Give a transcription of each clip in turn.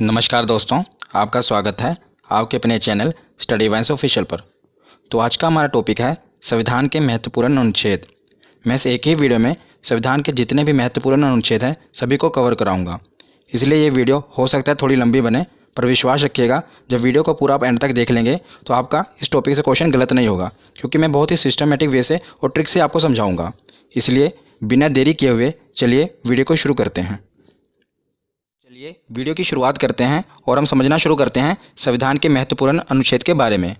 नमस्कार दोस्तों, आपका स्वागत है आपके अपने चैनल स्टडी वाइन्स ऑफिशियल पर। तो आज का हमारा टॉपिक है संविधान के महत्वपूर्ण अनुच्छेद। मैं इस एक ही वीडियो में संविधान के जितने भी महत्वपूर्ण अनुच्छेद हैं सभी को कवर कराऊंगा, इसलिए ये वीडियो हो सकता है थोड़ी लंबी बने, पर विश्वास रखिएगा जब वीडियो को पूरा आप एंड तक देख लेंगे तो आपका इस टॉपिक से क्वेश्चन गलत नहीं होगा, क्योंकि मैं बहुत ही सिस्टमेटिक वे से और ट्रिक से आपको समझाऊँगा। इसलिए बिना देरी किए हुए चलिए वीडियो को शुरू करते हैं। चलिए वीडियो की शुरुआत करते हैं और हम समझना शुरू करते हैं संविधान के महत्वपूर्ण अनुच्छेद के बारे में।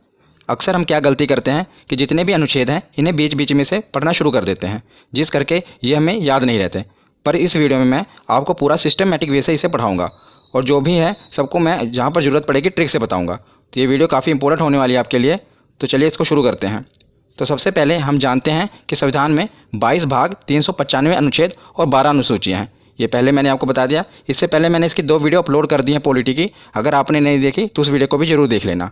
अक्सर हम क्या गलती करते हैं कि जितने भी अनुच्छेद हैं इन्हें बीच बीच में से पढ़ना शुरू कर देते हैं, जिस करके ये हमें याद नहीं रहते। पर इस वीडियो में मैं आपको पूरा सिस्टमेटिक वे से इसे पढ़ाऊँगा और जो भी है सबको मैं जहाँ पर ज़रूरत पड़ेगी ट्रिक से बताऊँगा। तो ये वीडियो काफ़ी इंपॉर्टेंट होने वाली है आपके लिए। तो चलिए इसको शुरू करते हैं। तो सबसे पहले हम जानते हैं कि संविधान में 22 भाग 395 अनुच्छेद और 12 अनुसूचियाँ हैं। ये पहले मैंने आपको बता दिया। इससे पहले मैंने इसकी 2 वीडियो अपलोड कर दी हैं पॉलिटी की, अगर आपने नहीं देखी तो उस वीडियो को भी जरूर देख लेना।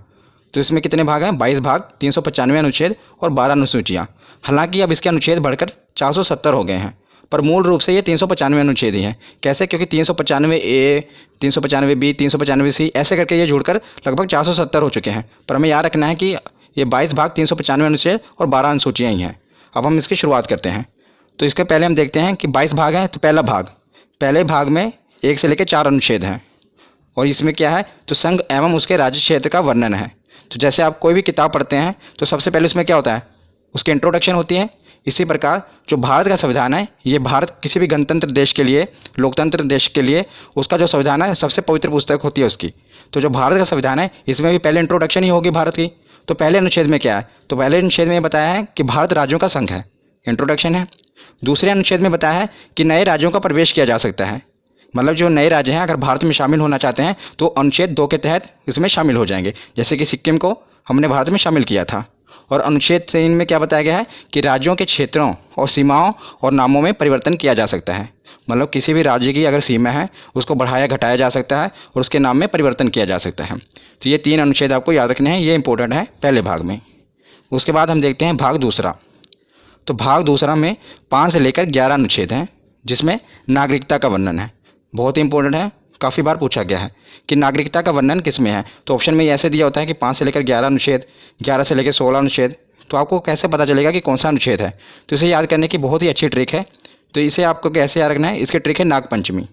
तो इसमें कितने भाग हैं? 22 भाग 395 अनुच्छेद और 12 अनुसूचियाँ। हालांकि अब इसके अनुच्छेद बढ़कर 470 हो गए हैं, पर मूल रूप से ये 395 अनुच्छेद ही हैं। कैसे? क्योंकि 395A, 395B, 395C ऐसे करके ये जुड़कर लगभग 470 हो चुके हैं। पर हमें याद रखना है कि ये 22 भाग 395 अनुच्छेद और 12 अनुसूचियाँ ही हैं। अब हम इसकी शुरुआत करते हैं। तो इसके पहले हम देखते हैं कि 22 भाग हैं। तो पहले भाग में 1 से लेकर 4 अनुच्छेद हैं और इसमें क्या है तो संघ एवं उसके राज्य क्षेत्र का वर्णन है। तो जैसे आप कोई भी किताब पढ़ते हैं तो सबसे पहले उसमें क्या होता है, उसकी इंट्रोडक्शन होती है। इसी प्रकार जो भारत का संविधान है, ये भारत किसी भी गणतंत्र देश के लिए, लोकतंत्र देश के लिए उसका जो संविधान है सबसे पवित्र पुस्तक होती है उसकी। तो जो भारत का संविधान है इसमें भी पहले इंट्रोडक्शन ही होगी भारत की। तो पहले अनुच्छेद में क्या है, तो पहले अनुच्छेद में बताया है कि भारत राज्यों का संघ है, इंट्रोडक्शन है। दूसरे अनुच्छेद में बताया है कि नए राज्यों का प्रवेश किया जा सकता है, मतलब जो नए राज्य हैं अगर भारत में शामिल होना चाहते हैं तो अनुच्छेद 2 के तहत इसमें शामिल हो जाएंगे। जैसे कि सिक्किम को हमने भारत में शामिल किया था। और अनुच्छेद 3 में क्या बताया गया है कि राज्यों के क्षेत्रों और सीमाओं और नामों में परिवर्तन किया जा सकता है, मतलब किसी भी राज्य की अगर सीमा है उसको बढ़ाया घटाया जा सकता है और उसके नाम में परिवर्तन किया जा सकता है। तो ये 3 अनुच्छेद आपको याद रखने हैं, ये इंपॉर्टेंट है पहले भाग में। उसके बाद हम देखते हैं भाग दूसरा। तो भाग दूसरा में 5 से लेकर 11 अनुच्छेद हैं, जिसमें नागरिकता का वर्णन है। बहुत ही इंपॉर्टेंट है, काफ़ी बार पूछा गया है कि नागरिकता का वर्णन किस में है। तो ऑप्शन में ऐसे दिया होता है कि 5 से लेकर 11 अनुच्छेद, 11 से लेकर 16 अनुच्छेद। तो आपको कैसे पता चलेगा कि कौन सा अनुच्छेद है? तो इसे याद करने की बहुत ही अच्छी ट्रिक है। तो इसे आपको कैसे याद रखना है, इसकी ट्रिक है नागपंचमी।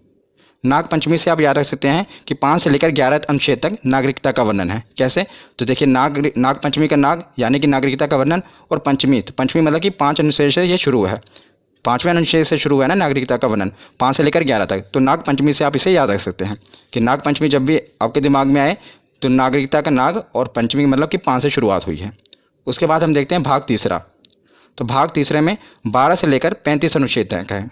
नागपंचमी से आप याद रख सकते हैं कि 5 से लेकर 11 अनुच्छेद तक नागरिकता का वर्णन है। कैसे? तो देखिए नागपंचमी का नाग यानी कि नागरिकता का वर्णन, और पंचमी, तो पंचमी मतलब कि 5 अनुच्छेद से ये शुरू है, 5वें अनुच्छेद से शुरू है ना नागरिकता का वर्णन, 5 से लेकर 11 तक। तो नागपंचमी से आप इसे याद रख सकते हैं कि नागपंचमी जब भी आपके दिमाग में आए तो नागरिकता का नाग और पंचमी मतलब कि 5 से शुरुआत हुई है। उसके बाद हम देखते हैं भाग तीसरा। तो भाग तीसरे में 12 से लेकर 35 अनुच्छेद तक है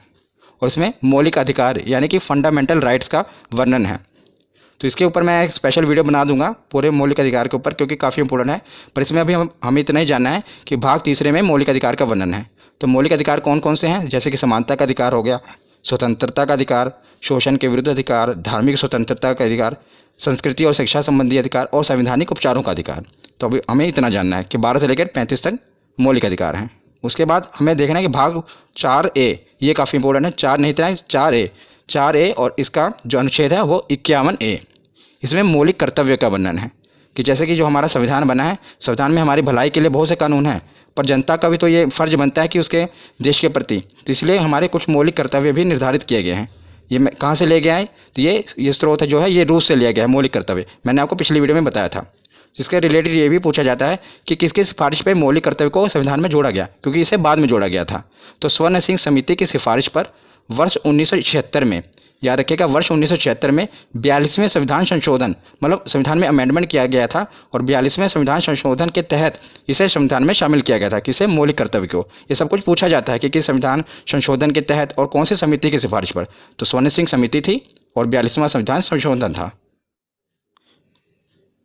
और इसमें मौलिक अधिकार यानी कि फंडामेंटल राइट्स का वर्णन है। तो इसके ऊपर मैं एक स्पेशल वीडियो बना दूंगा पूरे मौलिक अधिकार के ऊपर, क्योंकि काफ़ी इंपॉर्टेंट है। पर इसमें अभी हमें इतना ही जानना है कि भाग तीसरे में मौलिक अधिकार का वर्णन है। तो मौलिक अधिकार कौन कौन से हैं? जैसे कि समानता का अधिकार हो गया, स्वतंत्रता का अधिकार, शोषण के विरुद्ध अधिकार, धार्मिक स्वतंत्रता का अधिकार, संस्कृति और शिक्षा संबंधी अधिकार और संवैधानिक उपचारों का अधिकार। तो अभी हमें इतना जानना है कि 12 से लेकर 35 तक मौलिक अधिकार हैं। उसके बाद हमें देखना है कि भाग 4A, ये काफ़ी इंपॉर्टेंट है। 4 नहीं इतना, 4A और इसका जो अनुच्छेद है वो 51A। इसमें मौलिक कर्तव्य का वर्णन है कि जैसे कि जो हमारा संविधान बना है, संविधान में हमारी भलाई के लिए बहुत से कानून हैं, पर जनता का भी तो ये फ़र्ज बनता है कि उसके देश के प्रति, तो इसलिए हमारे कुछ मौलिक कर्तव्य भी निर्धारित किए गए हैं। ये मैं कहाँ से ले गया है? तो ये स्रोत है जो है ये रूस से लिया गया है मौलिक कर्तव्य। मैंने आपको पिछली वीडियो में बताया था। जिसके रिलेटेड ये भी पूछा जाता है कि किसकी सिफारिश पर मौलिक कर्तव्य को संविधान में जोड़ा गया, क्योंकि इसे बाद में जोड़ा गया था। तो स्वर्ण सिंह समिति की सिफारिश पर वर्ष 1976 में, याद रखिएगा वर्ष 1976 में 42वें संविधान संशोधन, मतलब संविधान में अमेंडमेंट किया गया था और 42वें संविधान संशोधन के तहत इसे संविधान में शामिल किया गया था। किसे? मौलिक कर्तव्य को। ये सब कुछ पूछा जाता है कि किस संविधान संशोधन के तहत और कौन सी समिति की सिफारिश पर। तो स्वर्ण सिंह समिति थी और 42वां संविधान संशोधन था।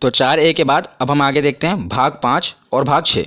तो 4A के बाद अब हम आगे देखते हैं भाग 5 और भाग 6।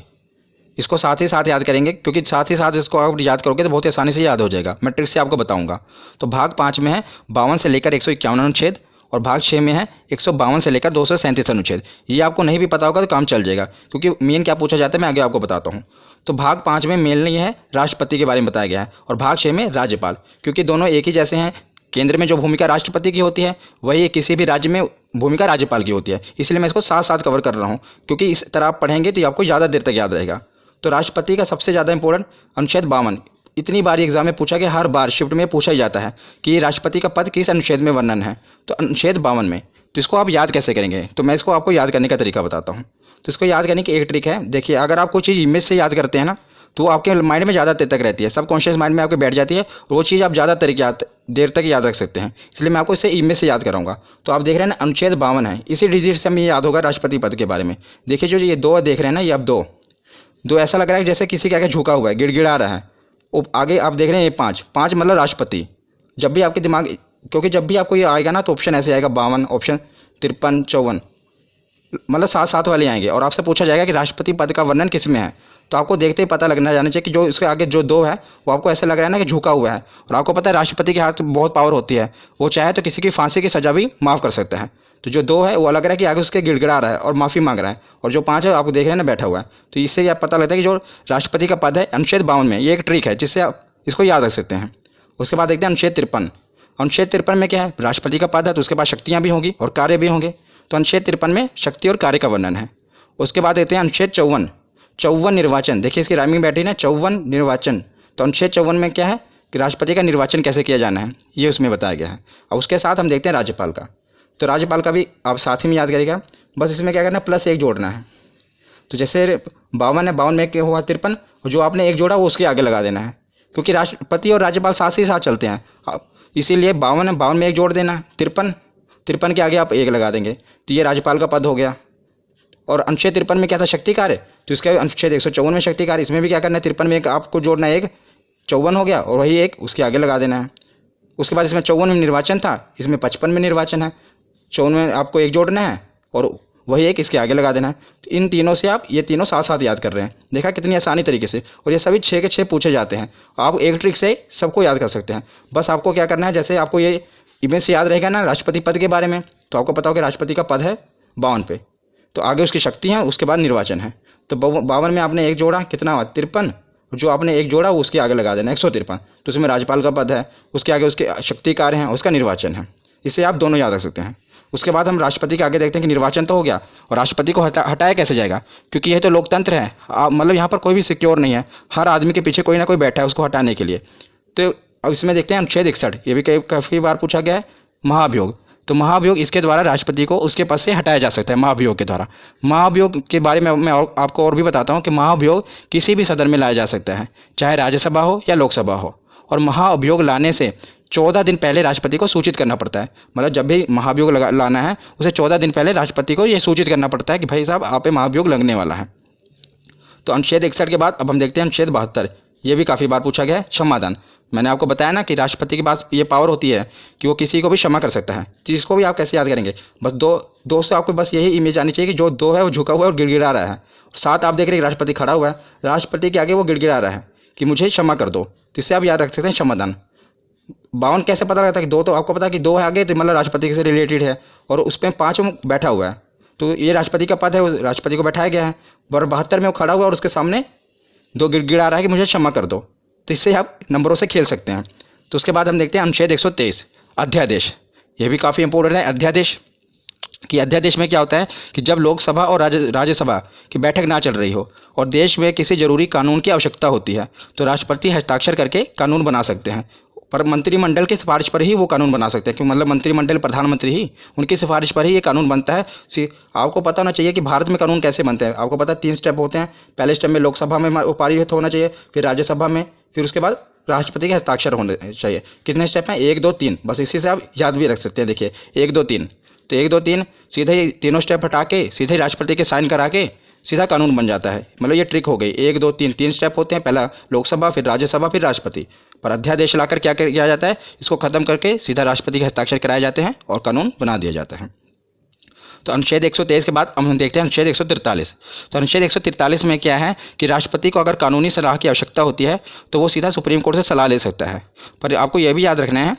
इसको साथ ही साथ याद करेंगे, क्योंकि साथ ही साथ इसको आप याद करोगे तो बहुत आसानी से याद हो जाएगा। मैं ट्रिक से आपको बताऊंगा। तो भाग 5 में है 52 से लेकर 151 अनुच्छेद और भाग 6 में है 152 से लेकर 237 अनुच्छेद। ये आपको नहीं भी पता होगा तो काम चल जाएगा, क्योंकि मेन क्या पूछा जाता है मैं आगे आपको बताता हूँ। तो भाग 5 में मेन नहीं है राष्ट्रपति के बारे में बताया गया है और भाग 6 में राज्यपाल, क्योंकि दोनों एक ही जैसे हैं। केंद्र में जो भूमिका राष्ट्रपति की होती है वही किसी भी राज्य में भूमिका राज्यपाल की होती है। इसलिए मैं इसको साथ साथ कवर कर रहा हूँ, क्योंकि इस तरह आप पढ़ेंगे तो ये आपको ज़्यादा देर तक याद रहेगा। तो राष्ट्रपति का सबसे ज़्यादा इंपॉर्टेंट अनुच्छेद 52, इतनी बार एग्जाम में पूछा गया, हर बार शिफ्ट में पूछा ही जाता है कि राष्ट्रपति का पद किस अनुच्छेद में वर्णन है, तो अनुच्छेद 52 में। तो इसको आप याद कैसे करेंगे, तो मैं इसको आपको याद करने का तरीका बताता हूँ। तो इसको याद करने की एक ट्रिक है, देखिए अगर आप कोई चीज़ इमेज से याद करते हैं ना तो वो आपके माइंड में ज़्यादा देर तक रहती है, सब कॉन्शियस माइंड में आपके बैठ जाती है और वो चीज़ आप ज़्यादा देर तक याद रख सकते हैं। इसलिए मैं आपको इसे इमेज से याद कराऊंगा। तो आप देख रहे हैं ना अनुच्छेद 52 है, इसी डिजिट से हमें याद होगा राष्ट्रपति पद के बारे में। देखिए जो ये दो देख रहे हैं ना, ये अब दो ऐसा लग रहा है जैसे किसी के आगे झुका हुआ है, गिड़गिड़ा रहा है। आगे आप देख रहे हैं ये 5 मतलब राष्ट्रपति। जब भी आपके दिमाग, क्योंकि जब भी आपको ये आएगा ना तो ऑप्शन ऐसे आएगा 52, ऑप्शन 53, 54, मतलब 7 वाले आएंगे और आपसे पूछा जाएगा कि राष्ट्रपति पद का वर्णन किस में है। तो आपको देखते ही पता लगना जाना चाहिए कि जो इसके आगे जो 2 है वो आपको ऐसा लग रहा है ना कि झुका हुआ है। और आपको पता है राष्ट्रपति के हाथ में बहुत पावर होती है, वो चाहे तो किसी की फांसी की सजा भी माफ़ कर सकता है। तो जो 2 है वो लग रहा है कि आगे उसके गिड़गिड़ा रहा है और माफ़ी मांग रहा है, और जो 5 है आपको देख रहे हैं ना बैठा हुआ है। तो इससे आप पता लगता है कि जो राष्ट्रपति का पद है अनुच्छेद 52 में, ये एक ट्रिक है जिससे आप इसको याद रख सकते हैं। उसके बाद देखते हैं अनुच्छेद 53। अनुच्छेद 53 में क्या है, राष्ट्रपति का पद है तो उसके पास शक्तियाँ भी होंगी और कार्य भी होंगे। तो अनुच्छेद 53 में शक्ति और कार्य का वर्णन है। उसके बाद देखते हैं अनुच्छेद 54 निर्वाचन। देखिए इसकी राइमिंग बैठी ना, 54 निर्वाचन। तो अनुच्छेद 54 में क्या है कि राष्ट्रपति का निर्वाचन कैसे किया जाना है, ये उसमें बताया गया है। और उसके साथ हम देखते हैं राज्यपाल का। तो राज्यपाल का भी आप साथ ही में याद करिएगा, बस इसमें क्या करना है, +1 जोड़ना है। तो जैसे 52 है, 52 में क्या हुआ 53, जो आपने 1 जोड़ा वो उसके आगे लगा देना है, क्योंकि राष्ट्रपति और राज्यपाल साथ ही साथ चलते हैं। इसीलिए 52 है, 52 में 1 जोड़ देना है, 53 के आगे आप 1 लगा देंगे, तो ये राज्यपाल का पद हो गया। और अनुच्छेद 53 में क्या था, शक्ति कार्य, तो इसका अनुच्छेद 154 में शक्ति कार्य, इसमें भी क्या करना है, 53 में 1 आपको जोड़ना है, 1 54 हो गया और वही 1 उसके आगे लगा देना है। उसके बाद इसमें 54 में निर्वाचन था, इसमें 55 में निर्वाचन है, 54 में आपको 1 जोड़ना है और वही 1 इसके आगे लगा देना है। तो इन तीनों से आप ये तीनों साथ साथ याद कर रहे हैं, देखा कितनी आसानी तरीके से। और ये सभी 6 के 6 पूछे जाते हैं, आप एक ट्रिक से सबको याद कर सकते हैं। बस आपको क्या करना है, जैसे आपको ये इमेज से याद रहेगा ना राष्ट्रपति पद के बारे में, तो आपको पता हो कि राष्ट्रपति का पद है 52 पे, तो आगे उसकी शक्ति है, उसके बाद निर्वाचन है। तो 52 में आपने 1 जोड़ा, कितना हुआ 53, जो आपने 1 जोड़ा वो उसके आगे लगा देना 153, तो उसमें राज्यपाल का पद है, उसके आगे उसके शक्ति कार्य हैं, उसका निर्वाचन है। इससे आप दोनों याद रख सकते हैं। उसके बाद हम राष्ट्रपति के आगे देखते हैं कि निर्वाचन तो हो गया, और राष्ट्रपति को हटाया कैसे जाएगा, क्योंकि यह तो लोकतंत्र है, मतलब यहाँ पर कोई भी सिक्योर नहीं है, हर आदमी के पीछे कोई ना कोई बैठा है उसको हटाने के लिए। तो अब इसमें देखते हैं अनुच्छेद 61, ये भी काफ़ी बार पूछा गया है, महाभियोग। तो महाभियोग, इसके द्वारा राष्ट्रपति को उसके पद से हटाया जा सकता है, महाभियोग के द्वारा। महाभियोग के बारे में मैं आपको और भी बताता हूँ कि महाभियोग किसी भी सदन में लाया जा सकता है, चाहे राज्यसभा हो या लोकसभा हो। और महाभियोग लाने से 14 दिन पहले राष्ट्रपति को सूचित करना पड़ता है, मतलब जब भी महाभियोग लाना है उसे 14 दिन पहले राष्ट्रपति को यह सूचित करना पड़ता है कि भाई साहब आप पे महाभियोग लगने वाला है। तो अनुच्छेद 61 के बाद अब हम देखते हैं अनुच्छेद 72, ये भी काफ़ी बार पूछा गया है, क्षमादान। मैंने आपको बताया ना कि राष्ट्रपति के पास ये पावर होती है कि वो किसी को भी क्षमा कर सकता है। तो इसको भी आप कैसे याद करेंगे, बस दो से आपको बस यही इमेज आनी चाहिए कि जो 2 है वो झुका हुआ है और गिड़गिड़ा रहा है, 7 आप देख रहे हैं राष्ट्रपति खड़ा हुआ है, राष्ट्रपति के आगे वो गिड़गिड़ा रहा है कि मुझे क्षमा कर दो, तो इससे आप याद रख सकते हैं क्षमादान। 52 कैसे पता लगता है कि 2, तो आपको पता है कि 2 है आगे, तो मतलब राष्ट्रपति से रिलेटेड है, और उस पर 5 बैठा हुआ है, तो ये राष्ट्रपति का पद है, वो राष्ट्रपति को बैठाया गया है। और 72 में वो खड़ा हुआ है और उसके सामने 2 गिड़गिड़ा रहा है कि मुझे क्षमा कर दो, तो इससे आप नंबरों से खेल सकते हैं। तो उसके बाद हम देखते हैं अनुच्छेद 123, अध्यादेश। ये भी काफ़ी इंपॉर्टेंट है, अध्यादेश। कि अध्यादेश में क्या होता है कि जब लोकसभा और राज्यसभा की बैठक ना चल रही हो और देश में किसी जरूरी कानून की आवश्यकता होती है, तो राष्ट्रपति हस्ताक्षर करके कानून बना सकते हैं, पर मंत्रिमंडल की सिफारिश पर ही वो कानून बना सकते हैं, क्योंकि मतलब मंत्रिमंडल प्रधानमंत्री ही उनकी सिफारिश पर ही ये कानून बनता है। आपको पता होना चाहिए कि भारत में कानून कैसे बनते हैं। आपको पता है 3 स्टेप होते हैं, पहले स्टेप में लोकसभा में वो पारित होना चाहिए, फिर राज्यसभा में, फिर उसके बाद राष्ट्रपति के हस्ताक्षर होने चाहिए। कितने स्टेप हैं, 1 2 3, बस इसी से आप याद भी रख सकते हैं। देखिए 1 2 3, तो 1 2 3 सीधे ही तीनों स्टेप हटा के सीधे राष्ट्रपति के साइन करा के सीधा कानून बन जाता है। मतलब ये ट्रिक हो गई, 1 2 3 3 स्टेप होते हैं, पहला लोकसभा, फिर राज्यसभा, फिर राष्ट्रपति। पर अध्यादेश लाकर क्या किया जाता है, इसको खत्म करके सीधा राष्ट्रपति के हस्ताक्षर कराए जाते हैं और कानून बना दिया जाता है। तो अनुच्छेद 123 के बाद हम देखते हैं अनुच्छेद 143। तो अनुच्छेद 143 में क्या है कि राष्ट्रपति को अगर कानूनी सलाह की आवश्यकता होती है तो वो सीधा सुप्रीम कोर्ट से सलाह ले सकता है। पर आपको यह भी याद रखना है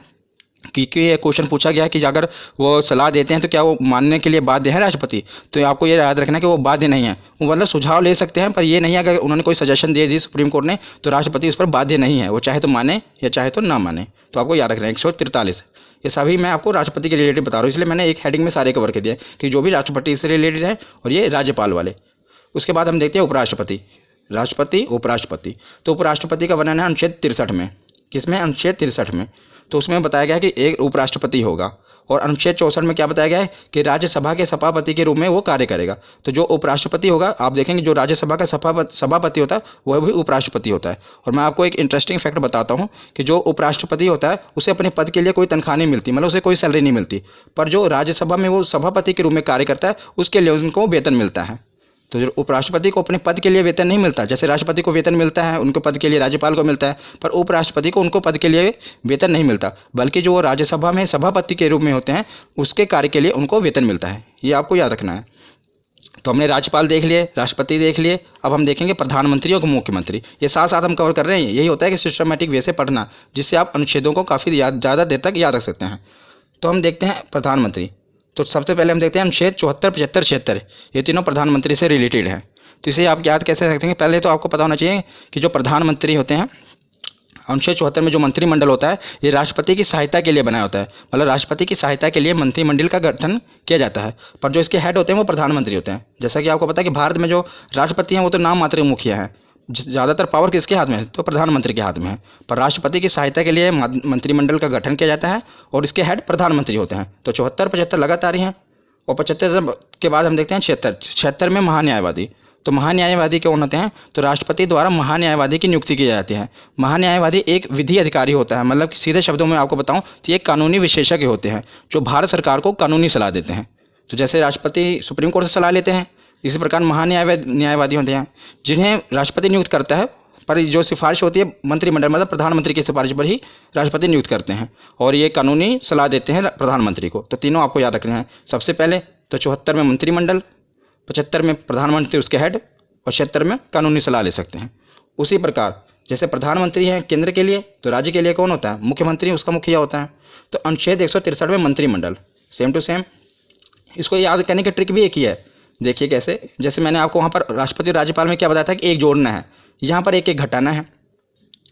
क्योंकि ये क्वेश्चन पूछा गया कि अगर वो सलाह देते हैं तो क्या वो मानने के लिए बाध्य है राष्ट्रपति, तो आपको ये याद रखना है कि वो बाध्य नहीं है। वो मतलब सुझाव ले सकते हैं, पर ये नहीं है अगर उन्होंने कोई सजेशन दे दी सुप्रीम कोर्ट ने तो राष्ट्रपति उस पर बाध्य नहीं है, वो चाहे तो माने या चाहे तो ना माने। तो आपको याद रखना है 143। ये सभी मैं आपको राष्ट्रपति के रिलेटेड बता रहा हूँ, इसलिए मैंने एक हेडिंग में सारे कवर कर दिए कि जो भी राष्ट्रपति से रिलेटेड है और ये राज्यपाल वाले। उसके बाद हम देखते हैं उपराष्ट्रपति, राष्ट्रपति, उपराष्ट्रपति। तो उपराष्ट्रपति का वर्णन है अनुच्छेद 63 में। किसमें? अनुच्छेद 63 में। तो उसमें बताया गया है कि एक उपराष्ट्रपति होगा, और अनुच्छेद 64 में क्या बताया गया है कि राज्यसभा के सभापति के रूप में वो कार्य करेगा। तो जो उपराष्ट्रपति होगा, आप देखेंगे जो राज्यसभा का सभापति होता है वह भी उपराष्ट्रपति होता है। और मैं आपको एक इंटरेस्टिंग फैक्ट बताता हूँ कि जो उपराष्ट्रपति होता है उसे अपने पद के लिए कोई तनख्वाह नहीं मिलती, मतलब उसे कोई सैलरी नहीं मिलती, पर जो राज्यसभा में वो सभापति के रूप में कार्य करता है उसके लिए उनको वेतन मिलता है। तो जो उपराष्ट्रपति को अपने पद के लिए वेतन नहीं मिलता, जैसे राष्ट्रपति को वेतन मिलता है उनके पद के लिए, राज्यपाल को मिलता है, पर उपराष्ट्रपति को उनको पद के लिए वेतन नहीं मिलता, बल्कि जो वो राज्यसभा में सभापति के रूप में होते हैं उसके कार्य के लिए उनको वेतन मिलता है। ये आपको याद रखना है। तो हमने राज्यपाल देख लिए, राष्ट्रपति देख लिए, अब हम देखेंगे प्रधानमंत्री और मुख्यमंत्री। ये साथ साथ हम कवर कर रहे हैं। यही होता है कि सिस्टमेटिक वे से पढ़ना, जिससे आप अनुच्छेदों को काफ़ी ज़्यादा देर तक याद रख सकते हैं। तो हम देखते हैं प्रधानमंत्री। तो सबसे पहले हम देखते हैं अनुच्छेद 74, 75, 76। ये तीनों प्रधानमंत्री से रिलेटेड है। तो इसे आप याद कैसे रखते हैं? पहले तो आपको पता होना चाहिए कि जो प्रधानमंत्री होते हैं, अनुच्छेद 74 में जो मंत्रिमंडल होता है ये राष्ट्रपति की सहायता के लिए बनाया होता है, मतलब राष्ट्रपति की सहायता के लिए मंत्रिमंडल का गठन किया जाता है, पर जो इसके हेड होते हैं वो प्रधानमंत्री होते हैं। जैसा कि आपको पता है कि भारत में जो राष्ट्रपति हैं वो तो नाम मात्र मुखिया हैं, ज़्यादातर पावर किसके हाथ में है? तो प्रधानमंत्री के हाथ में है। पर राष्ट्रपति की सहायता के लिए मंत्रिमंडल का गठन किया जाता है और इसके हेड प्रधानमंत्री होते हैं। तो 74, 75 लगातार ही हैं। और 75 के बाद हम देखते हैं 76। 76 में महान्यायवादी। तो महान्यायवादी कौन होते हैं? तो राष्ट्रपति द्वारा महान्यायवादी की नियुक्ति की जाती है। महान्यायवादी एक विधि अधिकारी होता है, मतलब सीधे शब्दों में आपको बताऊं तो ये कानूनी विशेषज्ञ होते हैं जो भारत सरकार को कानूनी सलाह देते हैं। तो जैसे राष्ट्रपति सुप्रीम कोर्ट से सलाह लेते हैं, इसी प्रकार महान्यायवादी होते हैं जिन्हें राष्ट्रपति नियुक्त करता है, पर जो सिफारिश होती है मंत्रिमंडल, मतलब प्रधानमंत्री की सिफारिश पर ही राष्ट्रपति नियुक्त करते हैं और ये कानूनी सलाह देते हैं प्रधानमंत्री को। तो तीनों आपको याद रखने हैं। सबसे पहले तो 74 में मंत्रिमंडल, 75 में प्रधानमंत्री उसके हेड, और 76 में कानूनी सलाह ले सकते हैं। उसी प्रकार जैसे प्रधानमंत्री हैं केंद्र के लिए, तो राज्य के लिए कौन होता है? मुख्यमंत्री उसका मुखिया होता है। तो अनुच्छेद 163 में मंत्रिमंडल, सेम टू सेम। इसको याद करने की ट्रिक भी एक ही है। देखिए कैसे, जैसे मैंने आपको वहाँ पर राष्ट्रपति और राज्यपाल में क्या बताया था कि एक जोड़ना है, यहाँ पर एक एक घटाना है।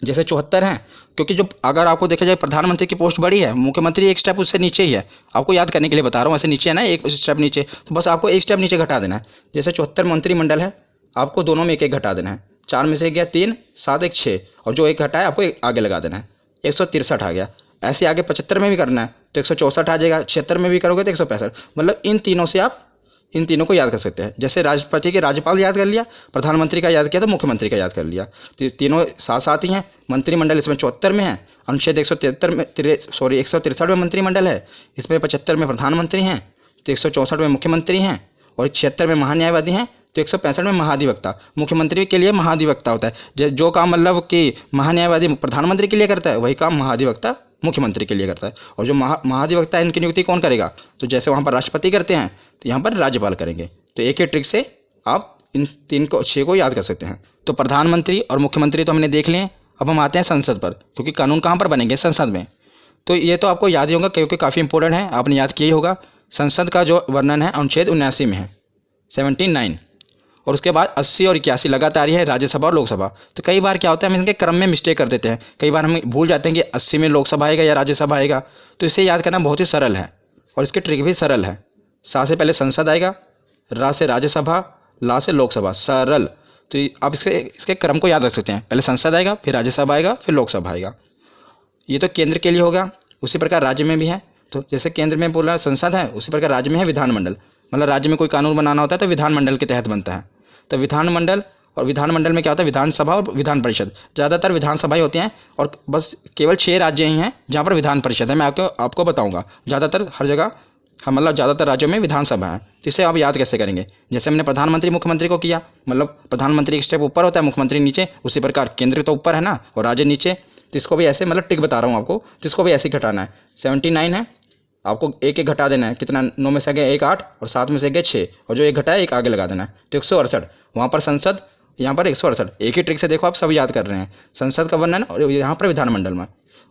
जैसे 74 है, क्योंकि जो अगर आपको देखा जाए प्रधानमंत्री की पोस्ट बड़ी है, मुख्यमंत्री एक स्टेप उससे नीचे ही है। आपको याद करने के लिए बता रहा हूँ, ऐसे नीचे है ना, एक स्टेप नीचे, तो बस आपको एक स्टेप नीचे घटा देना है। जैसे 74 मंत्रिमंडल है, आपको दोनों में एक एक घटा देना है। 4 में से गया 3, 7 1 6, और जो एक घटा है आपको एक आगे लगा देना है। 163 आ गया। ऐसे आगे 75 में भी करना है तो 164 आ जाएगा। 76 में भी करोगे तो 165। मतलब इन तीनों से आप इन तीनों को याद कर सकते हैं। जैसे राष्ट्रपति के राज्यपाल याद कर लिया, प्रधानमंत्री का याद किया तो मुख्यमंत्री का याद कर लिया। तो तीनों साथ साथ ही हैं। मंत्रिमंडल इसमें 74 में है, अनुच्छेद 163 में 163 में मंत्रिमंडल है, इसमें 75 में प्रधानमंत्री हैं, तो 164 में मुख्यमंत्री हैं, और 76 में महान्यायवादी हैं, तो 165 में महाधिवक्ता। मुख्यमंत्री के लिए महाधिवक्ता होता है। जो काम मतलब कि महान्यायवादी प्रधानमंत्री के लिए करता है, वही काम महाधिवक्ता मुख्यमंत्री के लिए करता है। और जो महाधिवक्ता है, इनकी नियुक्ति कौन करेगा? तो जैसे वहाँ पर राष्ट्रपति करते हैं तो यहाँ पर राज्यपाल करेंगे। तो एक ही ट्रिक से आप इन 6 को याद कर सकते हैं। तो प्रधानमंत्री और मुख्यमंत्री तो हमने देख लिए। अब हम आते हैं संसद पर, क्योंकि कानून कहाँ पर बनेंगे? संसद में। तो ये तो आपको याद ही होगा क्योंकि काफ़ी इंपॉर्टेंट है, आपने याद किया ही होगा। संसद का जो वर्णन है अनुच्छेद 79 में है, 79। और उसके बाद 80 और 81 लगातार ही है, राज्यसभा और लोकसभा। तो कई बार क्या होता है, हम इनके क्रम में मिस्टेक कर देते हैं। कई बार हम भूल जाते हैं कि 80 में लोकसभा आएगा या राज्यसभा आएगा। तो इसे याद करना बहुत ही सरल है और इसकी ट्रिक भी सरल है। सा से पहले संसद आएगा, रा से राज्यसभा, ला से लोकसभा, सरल। तो आप इसके क्रम को याद रख सकते हैं। पहले संसद आएगा, फिर राज्यसभा आएगा, फिर लोकसभा आएगा। ये तो केंद्र के लिए होगा। उसी प्रकार राज्य में भी है। तो जैसे केंद्र में बोला संसद है, उसी प्रकार राज्य में है विधानमंडल। मतलब राज्य में कोई कानून बनाना होता है तो विधानमंडल के तहत बनता है। तो विधानमंडल, और विधानमंडल में क्या होता है? विधानसभा और विधान परिषद। ज़्यादातर विधानसभाएं होती हैं और बस केवल 6 राज्य ही हैं जहाँ पर विधान परिषद है। मैं आपको बताऊंगा। ज़्यादातर हर जगह मतलब ज़्यादातर राज्यों में विधानसभा है। तो इसे आप याद कैसे करेंगे? जैसे हमने प्रधानमंत्री मुख्यमंत्री को किया, मतलब प्रधानमंत्री एक स्टेप ऊपर होता है, मुख्यमंत्री नीचे। उसी प्रकार केंद्र तो ऊपर है ना और राज्य नीचे। तो इसको भी ऐसे, मतलब टिक बता रहा हूँ आपको, तो इसको भी ऐसे ही घटाना है। 79 है, आपको एक एक घटा देना है। कितना? 9 में से गया 1 8, और 7 में से गया 6, और जो एक घटा है एक आगे लगा देना है। तो 168 वहाँ पर संसद, यहाँ पर 168। एक ही ट्रिक से देखो आप सब याद कर रहे हैं, संसद का वर्णन और यहाँ पर विधानमंडल में।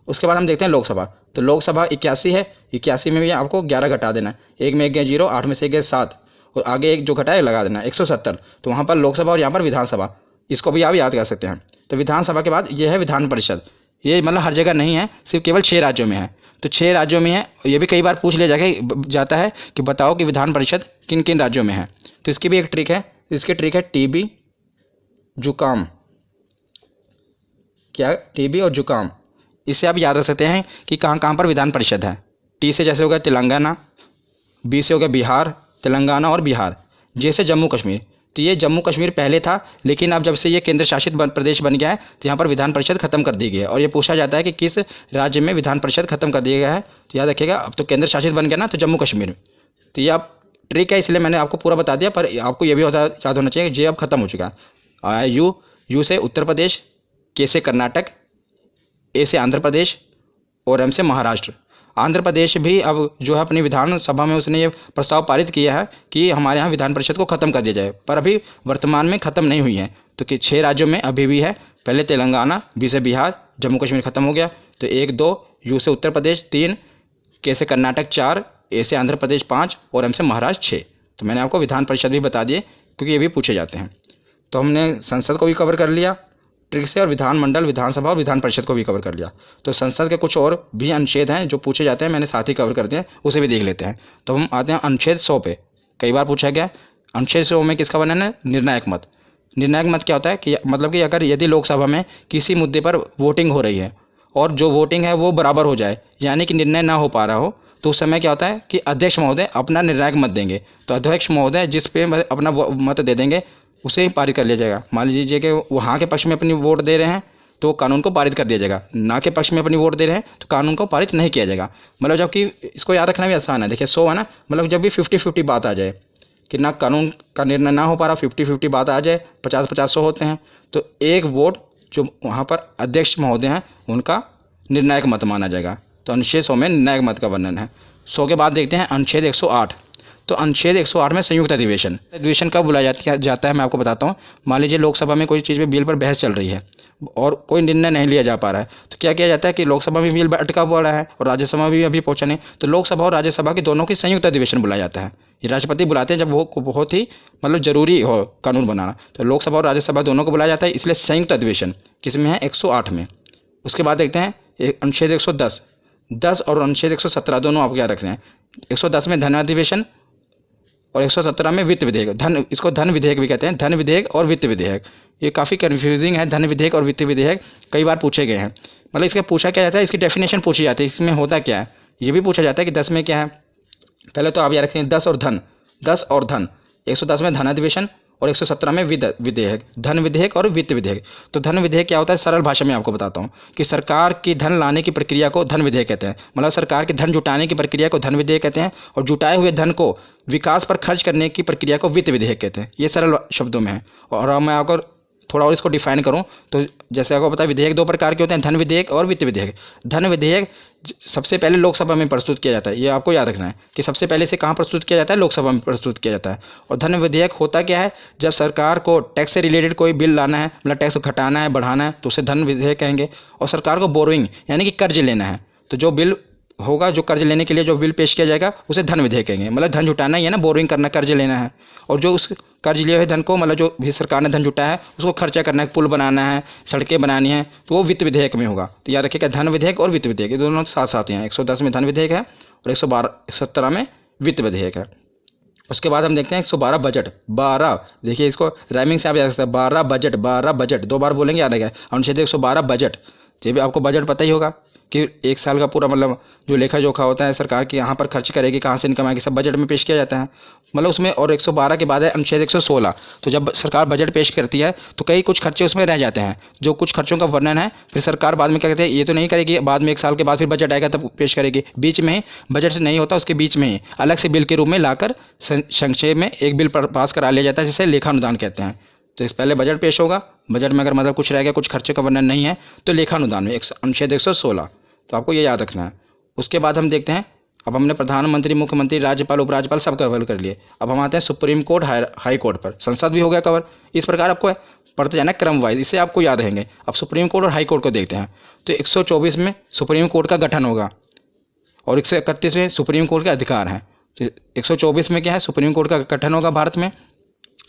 उसके बाद हम देखते हैं लोकसभा। तो लोकसभा 81 है, 81 में भी आपको 11 घटा देना है। 1 में 1 गया 0, 8 में से गया 7, और आगे एक जो घटा है लगा देना है 170। तो वहाँ पर लोकसभा और यहाँ पर विधानसभा, इसको भी आप याद कर सकते हैं। तो विधानसभा के बाद ये है विधान परिषद। ये मतलब हर जगह नहीं है, सिर्फ केवल 6 राज्यों में है। तो 6 राज्यों में है। ये भी कई बार पूछ लिया जाता है कि बताओ कि विधान परिषद किन किन राज्यों में है। तो इसकी भी एक ट्रिक है, इसकी ट्रिक है टीबी, जुकाम। क्या? टीबी और जुकाम। इससे आप याद रख सकते हैं कि कहाँ कहाँ पर विधान परिषद है। टी से जैसे हो गया तेलंगाना, बी से हो गया बिहार, तेलंगाना और बिहार। जे से जम्मू कश्मीर। तो ये जम्मू कश्मीर पहले था, लेकिन अब जब से ये केंद्र शासित प्रदेश बन गया है तो यहाँ पर विधान परिषद खत्म कर दी गई है। और ये पूछा जाता है कि किस राज्य में विधान परिषद खत्म कर दिया गया है, तो याद रखिएगा अब तो केंद्र शासित बन गया ना, तो जम्मू कश्मीर। तो ये आप ट्रिक है, इसलिए मैंने आपको पूरा बता दिया, पर आपको ये भी याद होना चाहिए कि जे अब खत्म हो चुका है। यू से उत्तर प्रदेश, के से कर्नाटक, ए से आंध्र प्रदेश और एम से महाराष्ट्र। आंध्र प्रदेश भी अब जो है अपनी विधानसभा में उसने ये प्रस्ताव पारित किया है कि हमारे यहाँ विधान परिषद को ख़त्म कर दिया जाए, पर अभी वर्तमान में ख़त्म नहीं हुई है। तो कि 6 राज्यों में अभी भी है, पहले तेलंगाना, बी से बिहार, जम्मू कश्मीर ख़त्म हो गया, तो 1, 2, यू से उत्तर प्रदेश 3, के से कर्नाटक 4, ए से आंध्र प्रदेश 5 और एम से महाराष्ट्र 6। तो मैंने आपको विधान परिषद भी बता दिए क्योंकि ये भी पूछे जाते हैं। तो हमने संसद को भी कवर कर लिया ट्रिक से, और विधानमंडल, विधानसभा और विधान परिषद को भी कवर कर लिया। तो संसद के कुछ और भी अनुच्छेद हैं जो पूछे जाते हैं, मैंने साथ ही कवर कर दिए, उसे भी देख लेते हैं। तो हम आते हैं अनुच्छेद 100 पे। कई बार पूछा गया अनुच्छेद 100 में किसका वर्णन है? निर्णायक मत। निर्णायक मत क्या होता है कि मतलब कि अगर यदि लोकसभा में किसी मुद्दे पर वोटिंग हो रही है और जो वोटिंग है वो बराबर हो जाए, यानी कि निर्णय ना हो पा रहा हो, तो उस समय क्या होता है कि अध्यक्ष महोदय अपना निर्णायक मत देंगे। तो अध्यक्ष महोदय जिस पे अपना मत दे देंगे उसे ही पारित कर लिया जाएगा। मान लीजिए कि वहाँ के पक्ष में अपनी वोट दे रहे हैं तो कानून को पारित कर दिया जाएगा, ना के पक्ष में अपनी वोट दे रहे हैं तो कानून को पारित नहीं किया जाएगा। मतलब जबकि इसको याद रखना भी आसान है। देखिए 100 है ना, मतलब जब भी 50-50 बात आ जाए कि ना कानून का निर्णय ना हो पा रहा, 50-50 बात आ जाए, 50-50 100 होते हैं, तो एक वोट जो वहाँ पर अध्यक्ष महोदय हैं उनका निर्णायक मत माना जाएगा। तो अनुच्छेद 100 में निर्णायक मत का वर्णन है। 100 के बाद देखते हैं अनुच्छेद 108। तो अनुच्छेद 108 में संयुक्त अधिवेशन। अधिवेशन कब बुलाया जाता है मैं आपको बताता हूँ। मान लीजिए लोकसभा में कोई चीज़ पे बिल पर बहस चल रही है और कोई निर्णय नहीं लिया जा पा रहा है, तो क्या किया जाता है कि लोकसभा में बिल अटका पड़ा है और राज्यसभा में भी अभी पहुंचा नहीं, तो लोकसभा और राज्यसभा की दोनों की संयुक्त अधिवेशन बुलाया जाता है। ये राष्ट्रपति बुलाते हैं जब वो बहुत ही मतलब जरूरी हो कानून बनाना, तो लोकसभा और राज्यसभा दोनों को बुलाया जाता है, इसलिए संयुक्त अधिवेशन किसमें है? 108 में। उसके बाद देखते हैं अनुच्छेद 110 और अनुच्छेद 117 दोनों आपको याद रखने हैं। 110 में धन अधिवेशन और 117 में वित्त विधेयक। इसको धन विधेयक भी कहते हैं, धन विधेयक और वित्त विधेयक। ये काफ़ी कन्फ्यूजिंग है, धन विधेयक और वित्त विधेयक कई बार पूछे गए हैं। मतलब इसका पूछा क्या जाता है, इसकी डेफिनेशन पूछी जाती है, इसमें होता क्या है ये भी पूछा जाता है कि 10 में क्या है। पहले तो आप याद रखते हैं 10 और धन, 10 और धन। 110 में धन अधिवेशन और 117 में विधेयक, धन विधेयक और वित्त विधेयक। तो धन विधेयक क्या होता है, सरल भाषा में आपको बताता हूँ कि सरकार की धन लाने की प्रक्रिया को धन विधेयक कहते हैं। मतलब सरकार की धन जुटाने की प्रक्रिया को धन विधेयक कहते हैं और जुटाए हुए धन को विकास पर खर्च करने की प्रक्रिया को वित्त विधेयक कहते हैं। ये सरल शब्दों में है। और अब मैं आपको थोड़ा और इसको डिफाइन करूं तो जैसे आपको पता है विधेयक 2 प्रकार के होते हैं, धन विधेयक और वित्त विधेयक। धन विधेयक सबसे पहले लोकसभा में प्रस्तुत किया जाता है, ये आपको याद रखना है कि सबसे पहले से कहाँ प्रस्तुत किया जाता है, लोकसभा में प्रस्तुत किया जाता है। और धन विधेयक होता क्या है, जब सरकार को टैक्स से रिलेटेड कोई बिल लाना है, मतलब टैक्स घटाना है बढ़ाना है, तो उसे धन विधेयक कहेंगे। और सरकार को बोरोइंग यानी कि कर्ज लेना है, तो जो बिल होगा, जो कर्ज लेने के लिए जो बिल पेश किया जाएगा उसे धन विधेयक कहेंगे। मतलब धन जुटाना ही है ना, बोरोइंग करना, कर्ज लेना है। और जो उस कर्ज लिए हुए धन को, मतलब जो भी सरकार ने धन जुटाया है उसको खर्चा करना है, पुल बनाना है, सड़कें बनानी है, तो वो वित्त विधेयक में होगा। तो याद रखिएगा धन विधेयक और वित्त विधेयक ये दोनों साथ साथ हैं। 110 में धन विधेयक है और 117 में वित्त विधेयक है। उसके बाद हम देखते हैं 112 बजट। 12 देखिए, इसको राइमिंग से आप याद सकते हैं, 12 बजट, 12 बजट 2 बार बोलेंगे, याद है क्या? अनुच्छेद 112 बजट। ये भी आपको बजट पता ही होगा कि एक साल का पूरा मतलब जो लेखा जोखा होता है सरकार की, यहाँ पर खर्च करेगी, कहाँ से इनकम आएगी, सब बजट में पेश किया जाता है। मतलब उसमें और 112 के बाद है अनुच्छेद 116। तो जब सरकार बजट पेश करती है तो कई कुछ खर्चे उसमें रह जाते हैं, जो कुछ खर्चों का वर्णन है फिर सरकार बाद में क्या कहते हैं, ये तो नहीं करेगी, बाद में 1 साल के बाद फिर बजट आएगा तब पेश करेगी। बीच में ही बजट से नहीं होता, उसके बीच में ही अलग से बिल के रूप में लाकर संक्षेप में एक बिल पास करा लिया जाता है, जिसे लेखानुदान कहते हैं। तो इस पहले बजट पेश होगा, बजट में अगर मतलब कुछ रह गया, कुछ खर्चे का वर्णन नहीं है, तो लेखानुदान में अनुच्छेद 116। तो आपको ये याद रखना है। उसके बाद हम देखते हैं, अब हमने प्रधानमंत्री, मुख्यमंत्री, राज्यपाल, उपराज्यपाल सब कवर कर लिए। अब हम आते हैं सुप्रीम कोर्ट, हाई कोर्ट पर। संसद भी हो गया कवर। इस प्रकार आपको पढ़ते जाना क्रम वाइज, इससे आपको याद रहेंगे। अब सुप्रीम कोर्ट और हाई कोर्ट को देखते हैं। तो 124 में सुप्रीम कोर्ट का गठन होगा और 131 में सुप्रीम कोर्ट के अधिकार हैं। तो 124 में क्या है, सुप्रीम कोर्ट का गठन होगा भारत में,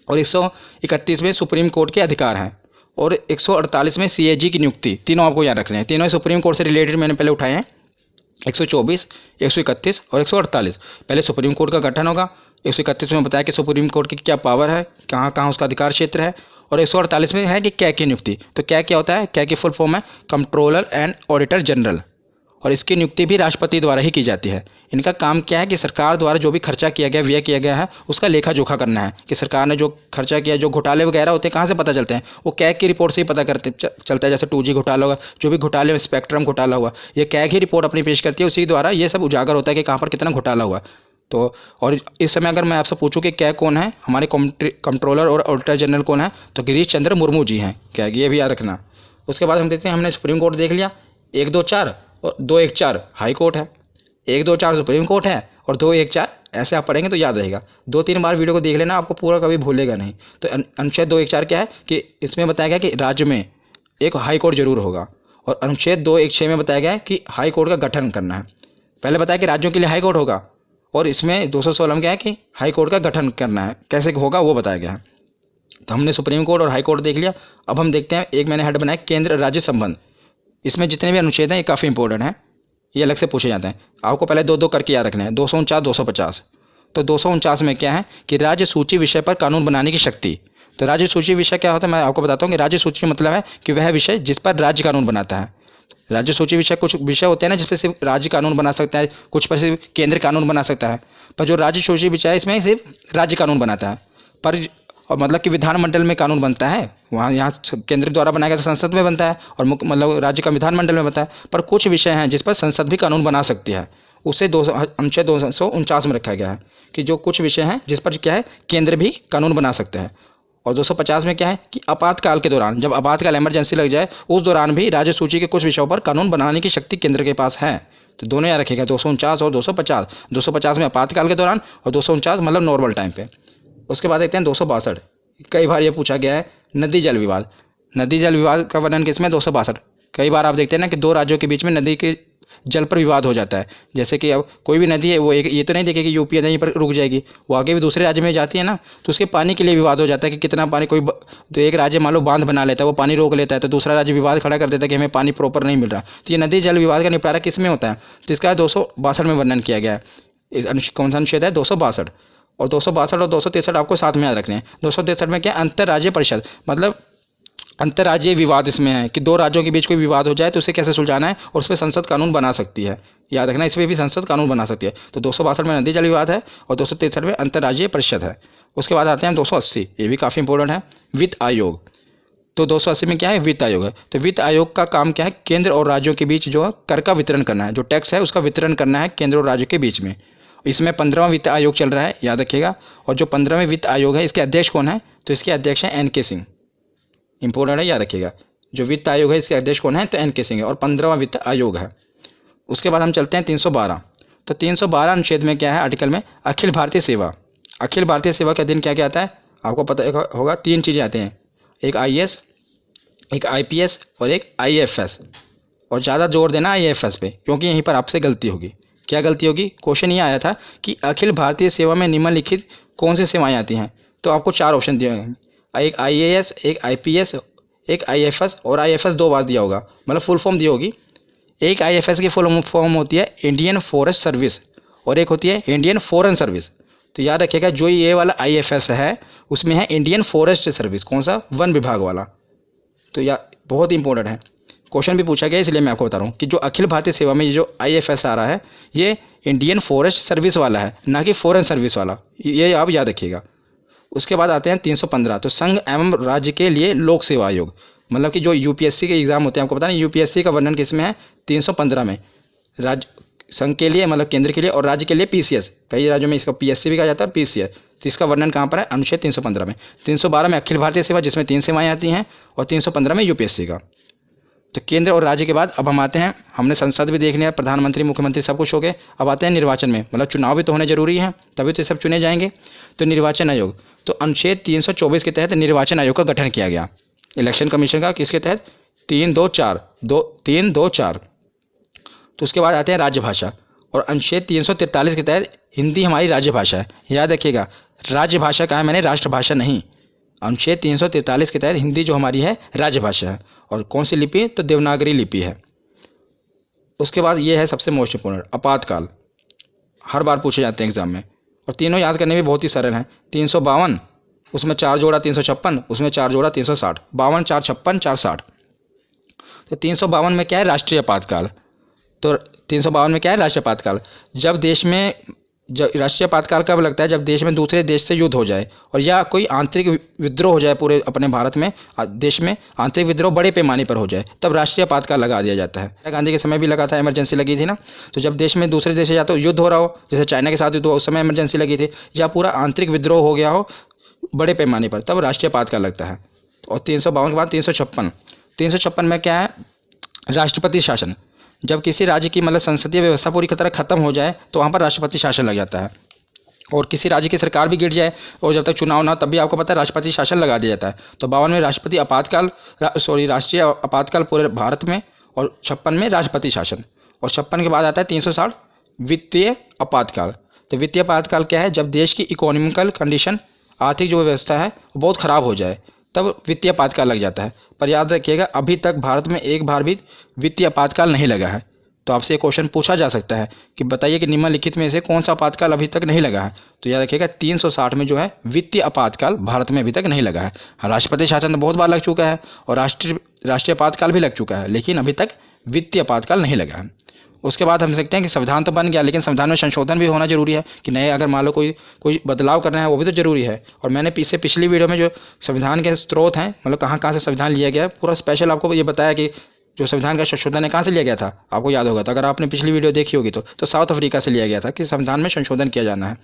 और 131 में सुप्रीम कोर्ट के अधिकार हैं, और 148 में CAG की नियुक्ति। तीनों आपको याद रखने हैं, तीनों सुप्रीम कोर्ट से रिलेटेड मैंने पहले उठाए हैं। 124, 131 और 148। पहले सुप्रीम कोर्ट का गठन होगा। 131 में बताया कि सुप्रीम कोर्ट की क्या पावर है, कहाँ कहाँ उसका अधिकार क्षेत्र है। और 148 में है कि क्या की नियुक्ति। तो क्या क्या होता है, क्या की फुल फॉर्म है कंट्रोलर एंड ऑडिटर जनरल, और इसकी नियुक्ति भी राष्ट्रपति द्वारा ही की जाती है। इनका काम क्या है कि सरकार द्वारा जो भी खर्चा किया गया, व्यय किया गया है, उसका लेखा जोखा करना है कि सरकार ने जो खर्चा किया, जो घोटाले वगैरह होते हैं कहाँ से पता चलते हैं, वो कैग की रिपोर्ट से ही पता चलता है। जैसे 2G घोटाला होगा, जो भी घोटाले में स्पेक्ट्रम घोटाला हुआ, ये कैग ही रिपोर्ट अपनी पेश करती है, उसी द्वारा ये सब उजागर होता है कि कहाँ पर कितना घोटाला हुआ। तो और इस समय अगर मैं आपसे पूछूं कि कैग कौन है, हमारे कंट्रोलर और ऑडिटर जनरल कौन है, तो गिरीश चंद्र मुर्मू जी हैं कैग, ये भी याद रखना। उसके बाद हम देखते हैं, हमने सुप्रीम कोर्ट देख लिया, 1, 2, 4 और 2, 1, 4 हाई कोर्ट है, 1, 2, 4 सुप्रीम कोर्ट है और 2, 1, 4 ऐसे आप पढ़ेंगे तो याद रहेगा। 2-3 बार वीडियो को देख लेना, आपको पूरा कभी भूलेगा नहीं। तो अनुच्छेद 2, 1, 4 क्या है कि इसमें बताया गया कि राज्य में एक हाई कोर्ट जरूर होगा। और अनुच्छेद 2, 1, 6 में बताया गया है कि हाई कोर्ट का गठन करना है। पहले बताया कि राज्यों के लिए हाई कोर्ट होगा, और इसमें 216 में क्या है कि हाई कोर्ट का गठन करना है, कैसे होगा वो बताया गया है। तो हमने सुप्रीम कोर्ट और हाई कोर्ट देख लिया। अब हम देखते हैं, एक मैंने हेड बनाया केंद्र राज्य संबंध। इसमें जितने भी अनुच्छेद हैं ये काफ़ी इंपॉर्टेंट हैं, ये अलग से पूछे जाते हैं। आपको पहले 2-2 करके याद रखना है, 249, 250। तो 249 में क्या है कि राज्य सूची विषय पर कानून बनाने की शक्ति। तो राज्य सूची विषय क्या होता है, मैं आपको बताता हूँ कि राज्य सूची मतलब है कि वह विषय जिस पर राज्य कानून बनाता है। राज्य सूची विषय, कुछ विषय होते हैं ना जिस पर सिर्फ राज्य कानून बना सकता है, कुछ पर सिर्फ केंद्र कानून बना सकता है। पर जो राज्य सूची विषय है इसमें सिर्फ राज्य कानून बनाता है, पर और मतलब कि विधानमंडल में कानून बनता है, वहाँ यहाँ केंद्र द्वारा बनाया गया तो संसद में बनता है, और मुख्य मतलब राज्य का विधानमंडल में बनता है। पर कुछ विषय हैं जिस पर संसद भी कानून बना सकती है, उसे अनुच्छेद 249 में रखा गया है कि जो कुछ विषय हैं जिस पर क्या है केंद्र भी कानून बना सकते हैं। और 250 में क्या है कि आपातकाल के दौरान, जब आपातकाल इमरजेंसी लग जाए, उस दौरान भी राज्य सूची के कुछ विषयों पर कानून बनाने की शक्ति केंद्र के पास है। तो दोनों याद रखिएगा, 249 और 250। 250 में आपातकाल के दौरान और 249 मतलब नॉर्मल टाइम पे। उसके बाद देखते हैं 262। कई बार ये पूछा गया है, नदी जल विवाद। नदी जल विवाद का वर्णन किसमें, 262। कई बार आप देखते हैं ना कि 2 राज्यों के बीच में नदी के जल पर विवाद हो जाता है। जैसे कि अब कोई भी नदी है, वो एक ये तो नहीं देखेगी यूपी यहीं पर रुक जाएगी, वो आगे भी दूसरे राज्य में जाती है ना, तो उसके पानी के लिए विवाद हो जाता है कि कितना पानी। तो एक राज्य मान लो बांध बना लेता है, वो पानी रोक लेता है, तो दूसरा राज्य विवाद खड़ा कर देता है कि हमें पानी प्रॉपर नहीं मिल रहा। तो ये नदी जल विवाद का निपटारा किस में होता है, तो इसका 262 में वर्णन किया गया है। कौन सा अनुच्छेद है, 262। और 262 और 263 आपको साथ में याद रखने हैं। 263 में क्या, अंतर्राज्यीय परिषद, मतलब अंतर्राज्यीय विवाद इसमें है कि 2 राज्यों के बीच कोई विवाद हो जाए तो उसे कैसे सुलझाना है, और उस पर संसद कानून बना सकती है। याद रखना, इसमें भी संसद कानून बना सकती है। तो 262 में नदी जल विवाद है और 263 में अंतर्राज्यीय परिषद है। उसके बाद आते हैं 280, ये भी काफ़ी इंपॉर्टेंट है, वित्त आयोग। तो 280 में क्या है, वित्त आयोग है। तो वित्त आयोग का काम क्या है, केंद्र और राज्यों के बीच जो कर का वितरण करना है, जो टैक्स है उसका वितरण करना है केंद्र और राज्य के बीच में। इसमें 15वां वित्त आयोग चल रहा है, याद रखिएगा। और जो 15वें वित्त आयोग है, इसके अध्यक्ष कौन है, तो इसके अध्यक्ष हैं NK सिंह। इंपॉर्टेंट है, याद रखिएगा। जो वित्त आयोग है इसके अध्यक्ष कौन है, तो NK सिंह है, और 15वां वित्त आयोग है। उसके बाद हम चलते हैं 312। तो 312 अनुच्छेद में क्या है, आर्टिकल में अखिल भारतीय सेवा। अखिल भारतीय सेवा के अधीन क्या क्या आता है, आपको पता होगा 3 चीज़ें आती हैं, एक IAS, एक IPS और एक IAFS। और ज़्यादा जोर देना IAFS पे, क्योंकि यहीं पर आपसे गलती होगी। क्या गलती होगी, क्वेश्चन ये आया था कि अखिल भारतीय सेवा में निम्नलिखित कौन सी सेवाएं आती हैं। तो आपको 4 ऑप्शन दिए हैं, एक IAS, एक IPS, एक IAFS, और IAFS 2 बार दिया होगा, मतलब फुल फॉर्म दी होगी। एक IAFS की फुल फॉर्म होती है इंडियन फॉरेस्ट सर्विस, और एक होती है इंडियन फॉरेन सर्विस। तो याद रखिएगा, जो ये वाला IAFS है उसमें है इंडियन फॉरेस्ट सर्विस, कौन सा, वन विभाग वाला। तो यह बहुत इंपॉर्टेंट है, क्वेश्चन भी पूछा गया, इसलिए मैं आपको बता रहा हूँ कि जो अखिल भारतीय सेवा में ये जो IAFS आ रहा है, ये इंडियन फॉरेस्ट सर्विस वाला है, ना कि फॉरेन सर्विस वाला, ये आप याद रखिएगा। उसके बाद आते हैं 315। तो संघ एवं राज्य के लिए लोक सेवा आयोग, मतलब कि जो UPSC के एग्जाम होते हैं, आपको पता नहीं UPSC का वर्णन किस में है, 315 में। राज्य संघ के लिए मतलब केंद्र के लिए, और राज्य के लिए PCS, कई राज्यों में इसका PSC भी कहा जाता है और PCS। तो इसका वर्णन कहाँ पर है, अनुच्छेद 315 में। 312 में अखिल भारतीय सेवा, जिसमें 3 सेवाएं आती हैं, और 315 में UPSC का। तो केंद्र और राज्य के बाद अब हम आते हैं, हमने संसद भी देख लिया, प्रधानमंत्री, मुख्यमंत्री सब कुछ हो गए। अब आते हैं निर्वाचन में, मतलब चुनाव भी तो होने जरूरी है, तभी तो सब चुने जाएंगे। तो निर्वाचन आयोग, तो अनुच्छेद 324 के तहत निर्वाचन आयोग का गठन किया गया, इलेक्शन कमीशन का, किसके तहत, 324। तो उसके बाद आते हैं राज्यभाषा, और अनुच्छेद 343 के तहत हिंदी हमारी राज्यभाषा है। याद रखिएगा, राज्यभाषा कहा है मैंने, राष्ट्रभाषा नहीं। अनुच्छेद 343 के तहत हिंदी जो हमारी है राज्यभाषा है, और कौन सी लिपि, तो देवनागरी लिपि है। उसके बाद ये है सबसे मोस्ट इंपॉर्टेंट, आपातकाल। हर बार पूछे जाते हैं एग्जाम में, और तीनों याद करने भी बहुत ही सरल हैं। 352, उसमें 4 जोड़ा 356, उसमें 4 जोड़ा 360, 52 4 56 4 60। तो 352 में क्या है, राष्ट्रीय आपातकाल। तो 352 में क्या है, राष्ट्रीय आपातकाल। जब देश में राष्ट्रीय आपातकाल कब लगता है, जब देश में दूसरे देश से युद्ध हो जाए और या कोई आंतरिक विद्रोह हो जाए, पूरे अपने भारत में देश में आंतरिक विद्रोह बड़े पैमाने पर हो जाए, तब राष्ट्रीय आपातकाल लगा दिया जाता है। इंदिरा गांधी के समय भी लगा था, इमरजेंसी लगी थी ना। तो जब देश में दूसरे देश से या तो युद्ध हो रहा हो, जैसे चाइना के साथ युद्ध हुआ, उस समय इमरजेंसी लगी थी, या पूरा आंतरिक विद्रोह हो गया हो बड़े पैमाने पर, तब राष्ट्रीय आपातकाल लगता है। और 352 के बाद 356, 356 में क्या है, राष्ट्रपति शासन। जब किसी राज्य की मतलब संसदीय व्यवस्था पूरी तरह खत्म हो जाए तो वहाँ पर राष्ट्रपति शासन लग जाता है। और किसी राज्य की सरकार भी गिर जाए और जब तक चुनाव ना, तब भी आपको पता है राष्ट्रपति शासन लगा दिया जाता है। तो 52 में राष्ट्रीय राष्ट्रीय आपातकाल पूरे भारत में, और 56 में राष्ट्रपति शासन, और 56 के बाद आता है 360, वित्तीय आपातकाल। तो वित्तीय आपातकाल क्या है, जब देश की इकोनॉमिकल कंडीशन, आर्थिक जो व्यवस्था है वो बहुत ख़राब हो जाए, तब वित्तीय आपातकाल लग जाता है। पर याद रखिएगा, अभी तक भारत में एक बार भी वित्तीय आपातकाल नहीं लगा है। तो आपसे एक क्वेश्चन पूछा जा सकता है कि बताइए कि निम्नलिखित में से कौन सा आपातकाल अभी तक नहीं लगा है। तो याद रखिएगा 360 में जो है वित्तीय आपातकाल भारत में अभी तक नहीं लगा है। राष्ट्रपति शासन तो बहुत बार लग चुका है और राष्ट्रीय आपातकाल भी लग चुका है, लेकिन अभी तक वित्तीय आपातकाल नहीं लगा है। उसके बाद हम सकते हैं कि संविधान तो बन गया, लेकिन संविधान में संशोधन भी होना जरूरी है कि नए, अगर मान लो कोई बदलाव करना है, वो भी तो जरूरी है। और मैंने पिछली वीडियो में जो संविधान के स्रोत हैं, मतलब कहाँ कहाँ से संविधान लिया गया है, पूरा स्पेशल आपको ये बताया कि जो संविधान का संशोधन है कहाँ से लिया गया था, आपको याद होगा। तो अगर आपने पिछली वीडियो देखी होगी तो साउथ अफ्रीका से लिया गया था कि संविधान में संशोधन किया जाना है।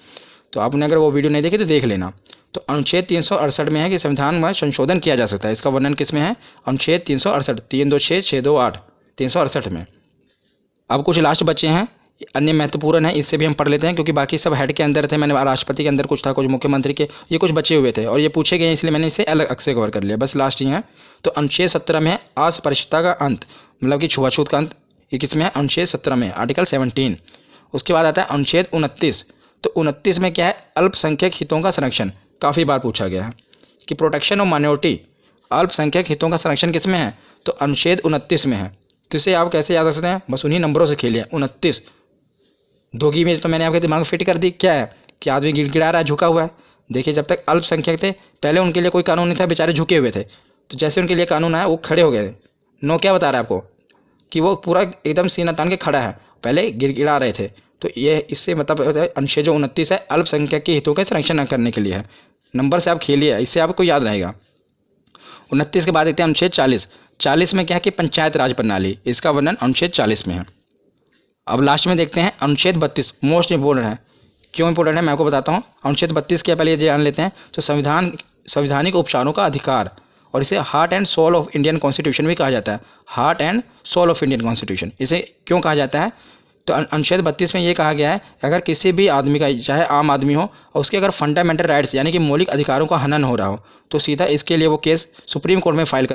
तो आपने अगर वो वीडियो नहीं देखी तो देख लेना। तो अनुच्छेद 368 में है कि संविधान में संशोधन किया जा सकता है। इसका वर्णन किस में है, अनुच्छेद 368, 326 628 368 में। अब कुछ लास्ट बचे हैं, अन्य महत्वपूर्ण है, इससे भी हम पढ़ लेते हैं क्योंकि बाकी सब हेड के अंदर थे। मैंने राष्ट्रपति के अंदर कुछ था, कुछ मुख्यमंत्री के, ये कुछ बचे हुए थे और ये पूछे गए, इसलिए मैंने इसे अलग से कवर कर लिया। बस लास्ट ही है। तो अनुच्छेद 17 में है अस्पृश्यता का अंत, मतलब कि छुआछूत का अंत। ये किसमें है, अनुच्छेद 17 में, आर्टिकल 17। उसके बाद आता है अनुच्छेद 29। तो 29 में क्या है, अल्पसंख्यक हितों का संरक्षण। काफ़ी बार पूछा गया है कि प्रोटेक्शन ऑफ माइनॉरिटी, अल्पसंख्यक हितों का संरक्षण किस में है, तो अनुच्छेद 29 में है। तो इसे आप कैसे याद रख सकते हैं, बस उन्हीं नंबरों से खेलिए। 29 धोगी में तो मैंने आपके दिमाग में फिट कर दी, क्या है कि आदमी गिड़गिड़ा रहा है, झुका हुआ है। देखिए, जब तक अल्पसंख्यक थे पहले उनके लिए कोई कानून नहीं था, बेचारे झुके हुए थे। तो जैसे उनके लिए कानून आया वो खड़े हो गए। नो क्या बता रहा है आपको कि वो पूरा एकदम सीना तान के खड़ा है, पहले गिड़गिड़ा रहे थे। तो ये इससे मतलब अनुच्छेद जो 29 है अल्पसंख्यक के हितों का संरक्षण करने के लिए है। नंबर से आप खेलिए, इससे आपको याद रहेगा। 29 के बाद देखते हैं अनुच्छेद 40। 40 में क्या है कि पंचायत राज प्रणाली, इसका वर्णन अनुच्छेद 40 में है। अब लास्ट में देखते हैं अनुच्छेद 32, मोस्ट इंपॉर्टेंट है। क्यों इंपॉर्टेंट है मैं आपको बताता हूँ। अनुच्छेद 32 के पहले ये जान लेते हैं। तो संवैधानिक उपचारों का अधिकार, और इसे heart and soul of Indian constitution भी कहा जाता है। Heart and soul of Indian constitution इसे क्यों कहा जाता है, तो अनुच्छेद 32 में ये कहा गया है अगर किसी भी आदमी का, चाहे आम आदमी हो, और उसके अगर फंडामेंटल राइट्स यानी कि मौलिक अधिकारों का हनन हो रहा हो, तो सीधा इसके लिए वो केस सुप्रीम कोर्ट में फाइल कर